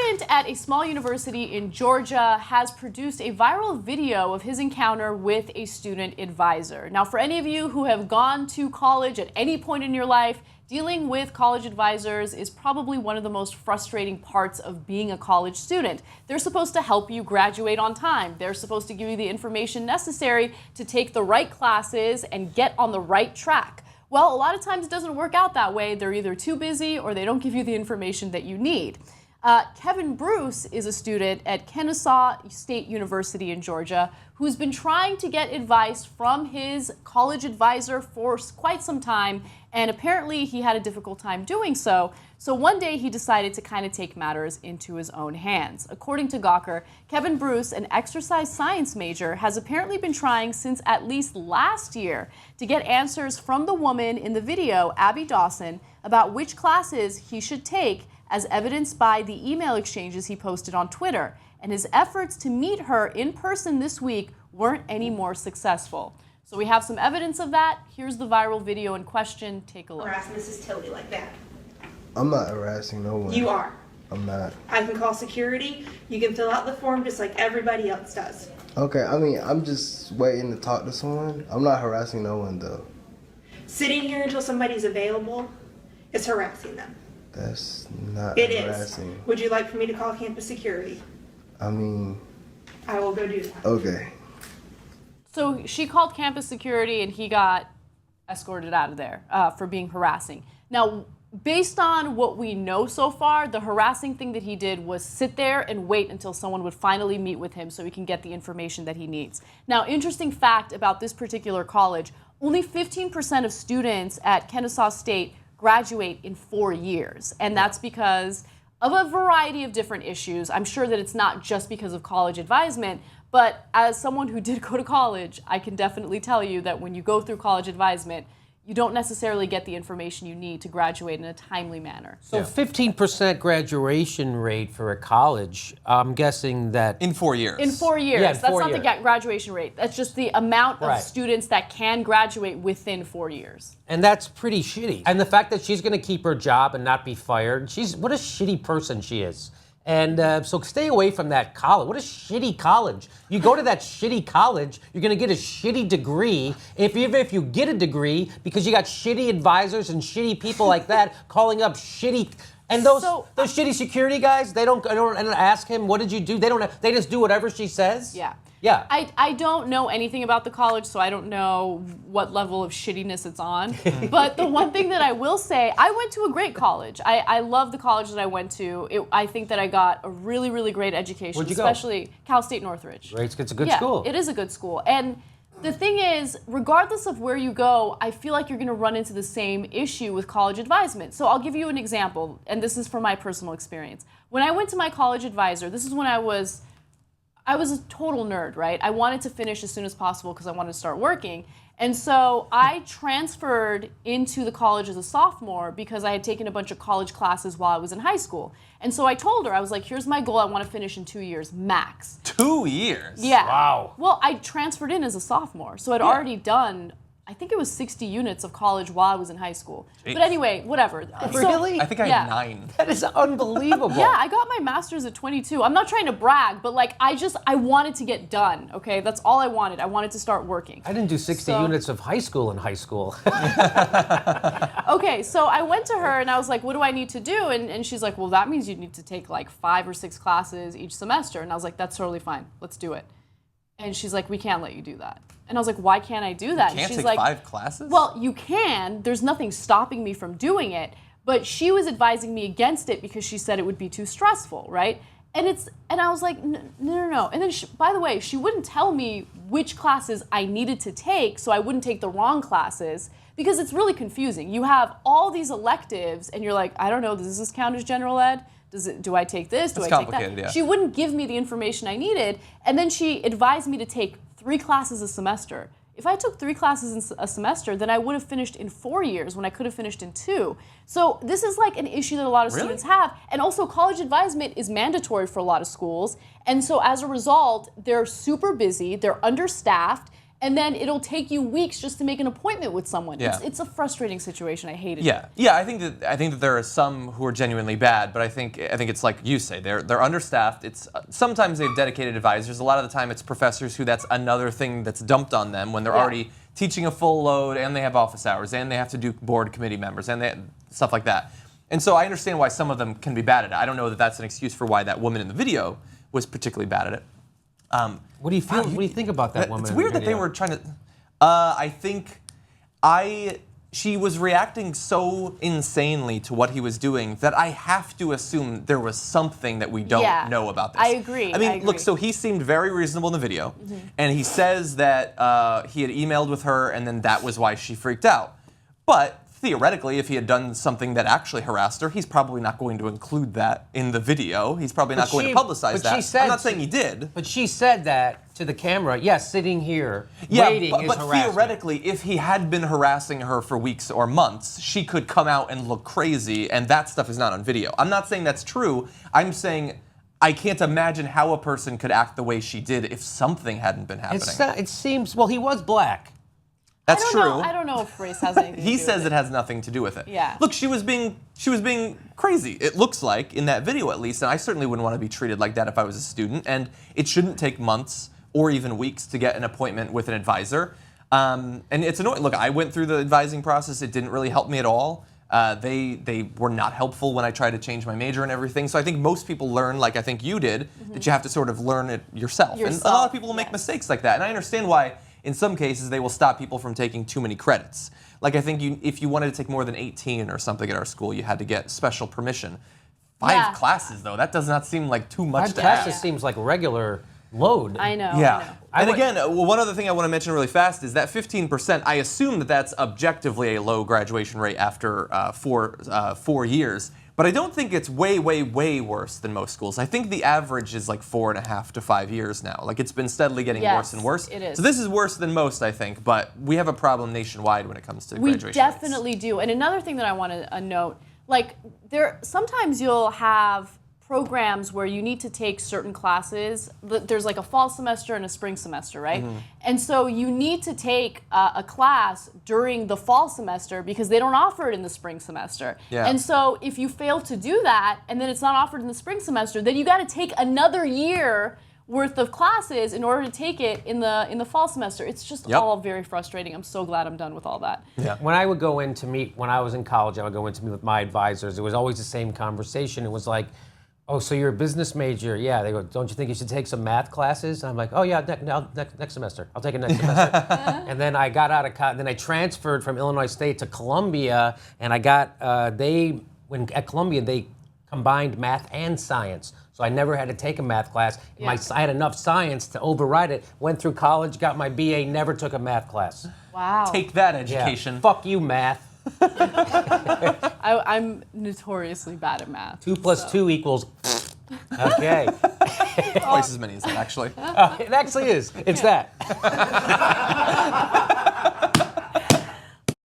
student at a small university in Georgia has produced a viral video of his encounter with a student advisor. Now, for any of you who have gone to college at any point in your life, dealing with college advisors is probably one of the most frustrating parts of being a college student. They're supposed to help you graduate on time. They're supposed to give you the information necessary to take the right classes and get on the right track. Well, a lot of times it doesn't work out that way. They're either too busy or they don't give you the information that you need. Kevin Bruce is a student at Kennesaw State University in Georgia who's been trying to get advice from his college advisor for quite some time, and apparently he had a difficult time doing so. So one day he decided to kind of take matters into his own hands. According to Gawker, Kevin Bruce, an exercise science major, has apparently been trying since at least last year to get answers from the woman in the video, Abby Dawson, about which classes he should take, as evidenced by the email exchanges he posted on Twitter. And his efforts to meet her in person this week weren't any more successful. So we have some evidence of that. Here's the viral video in question. Take a look. Harass Mrs. Tilley like that. I'm not harassing no one. You are. I'm not. I can call security. You can fill out the form just like everybody else does. Okay, I mean, I'm just waiting to talk to someone. I'm not harassing no one, though. Sitting here until somebody's available is harassing them. That's not It harassing. is. Would you like for me to call campus security? I mean, I will go do that. okay. So she called campus security and he got escorted out of there for being harassing. Now, based on what we know so far, the harassing thing that he did was sit there and wait until someone would finally meet with him so he can get the information that he needs. Now, interesting fact about this particular college, only 15% of students at Kennesaw State graduate in 4 years. And that's because of a variety of different issues. I'm sure that it's not just because of college advisement, but as someone who did go to college, I can definitely tell you that when you go through college advisement, you don't necessarily get the information you need to graduate in a timely manner. So 15% graduation rate for a college, I'm guessing that... In 4 years. In 4 years. Yeah, in That's 4 not years. the graduation rate. That's just the amount of Right. students that can graduate within 4 years. And that's pretty shitty. And the fact that she's going to keep her job and not be fired, what a shitty person she is. And so stay away from that college. What a shitty college. You go to that shitty college, you're going to get a shitty degree. Even if you get a degree, because you got shitty advisors and shitty people like that calling up shitty... And those shitty security guys, they don't ask him, what did you do? They just do whatever she says? Yeah. Yeah. I don't know anything about the college, so I don't know what level of shittiness it's on. But the one thing that I will say, I went to a great college. I love the college that I went to. I think that I got a really, really great education. Where'd you go? Especially Cal State Northridge. Right, it's a good Yeah, school. It is a good school. And the thing is, regardless of where you go, I feel like you're going to run into the same issue with college advisement. So I'll give you an example, and this is from my personal experience. When I went to my college advisor, this is when I was a total nerd, right? I wanted to finish as soon as possible because I wanted to start working. And so I transferred into the college as a sophomore because I had taken a bunch of college classes while I was in high school. And so I told her, I was like, here's my goal. I want to finish in 2 years, max. 2 years? Yeah. Wow. Well, I transferred in as a sophomore, so I'd already done, I think it was 60 units of college while I was in high school. Jeez. But anyway, whatever. Really? I think I had 9. That is unbelievable. Yeah, I got my master's at 22. I'm not trying to brag, but like I wanted to get done, okay? That's all I wanted. I wanted to start working. I didn't do 60 units of high school in high school. Okay, so I went to her and I was like, what do I need to do? And she's like, well, that means you need to take like 5 or 6 classes each semester. And I was like, that's totally fine. Let's do it. And she's like, we can't let you do that. And I was like, why can't I do that? You can't and she's take like, 5 classes? Well, you can. There's nothing stopping me from doing it. But she was advising me against it because she said it would be too stressful, right? And I was like, no. And then, by the way, she wouldn't tell me which classes I needed to take so I wouldn't take the wrong classes because it's really confusing. You have all these electives and you're like, I don't know, does this count as general ed? Do I take this? Do I take that? Yeah. She wouldn't give me the information I needed, and then she advised me to take 3 classes a semester. If I took 3 classes in a semester, then I would have finished in 4 years when I could have finished in 2. So this is like an issue that a lot of students have. And also college advisement is mandatory for a lot of schools. And so as a result, they're super busy, they're understaffed, and then it'll take you weeks just to make an appointment with someone. Yeah. It's a frustrating situation. I hate it. Yeah. I think that there are some who are genuinely bad, but I think it's like you say, they're understaffed. It's sometimes they have dedicated advisors. A lot of the time, it's professors who that's another thing that's dumped on them when they're already teaching a full load, and they have office hours, and they have to do board committee members, and stuff like that. And so I understand why some of them can be bad at it. I don't know that that's an excuse for why that woman in the video was particularly bad at it. What do you feel? What do you think about that woman? It's in weird the that they video? were trying to. She was reacting so insanely to what he was doing that I have to assume there was something that we don't know about this. I agree. I mean, look, so he seemed very reasonable in the video, and he says that he had emailed with her, and then that was why she freaked out. But theoretically, if he had done something that actually harassed her, he's probably not going to include that in the video. He's probably not going to publicize that. I'm not saying he did. But she said that to the camera. Yes, sitting here, waiting is but harassment. theoretically, if he had been harassing her for weeks or months, she could come out and look crazy, and that stuff is not on video. I'm not saying that's true. I'm saying I can't imagine how a person could act the way she did if something hadn't been happening. It seems, well, he was black. That's true. I don't know if race has anything to do He with says it it has nothing to do with it. Yeah. Look, she was being crazy. It looks like in that video at least, and I certainly wouldn't want to be treated like that if I was a student. And it shouldn't take months or even weeks to get an appointment with an advisor. And it's annoying. Look, I went through the advising process. It didn't really help me at all. They were not helpful when I tried to change my major and everything. So I think most people learn, like I think you did, that you have to sort of learn it yourself. And a lot of people will make mistakes like that. And I understand why. In some cases, they will stop people from taking too many credits. Like I think if you wanted to take more than 18 or something at our school, you had to get special permission. 5 classes, though, that does not seem like too much 5 to classes ask. seems like regular load. I know. Yeah. I know. And again, one other thing I want to mention really fast is that 15%, I assume that that's objectively a low graduation rate after 4 years. But I don't think it's way, way, way worse than most schools. I think the average is like 4.5 to 5 years now. Like it's been steadily getting worse and worse. It is. So this is worse than most, I think. But we have a problem nationwide when it comes to graduation rates. We definitely do. And another thing that I want to note, like sometimes you'll have programs where you need to take certain classes. There's like a fall semester and a spring semester, right? And so you need to take a class during the fall semester because they don't offer it in the spring semester. Yeah. And so if you fail to do that and then it's not offered in the spring semester, then you got to take another year worth of classes in order to take it in the fall semester. It's just all very frustrating. I'm so glad I'm done with all that. Yeah. When I would go in to meet, when I was in college, I would go in to meet with my advisors. It was always the same conversation. It was like, oh, so you're a business major? Yeah. They go, don't you think you should take some math classes? And I'm like, oh yeah, next semester. I'll take it next semester. And then I got out of college. Then I transferred from Illinois State to Columbia, and I got at Columbia they combined math and science. So I never had to take a math class. Yeah. I had enough science to override it. Went through college, got my BA, never took a math class. Wow. Take that, Yeah. education. Fuck you, math. I'm notoriously bad at math. 2 + 2 equals. Okay. Twice as many as that, actually. It actually is. It's that.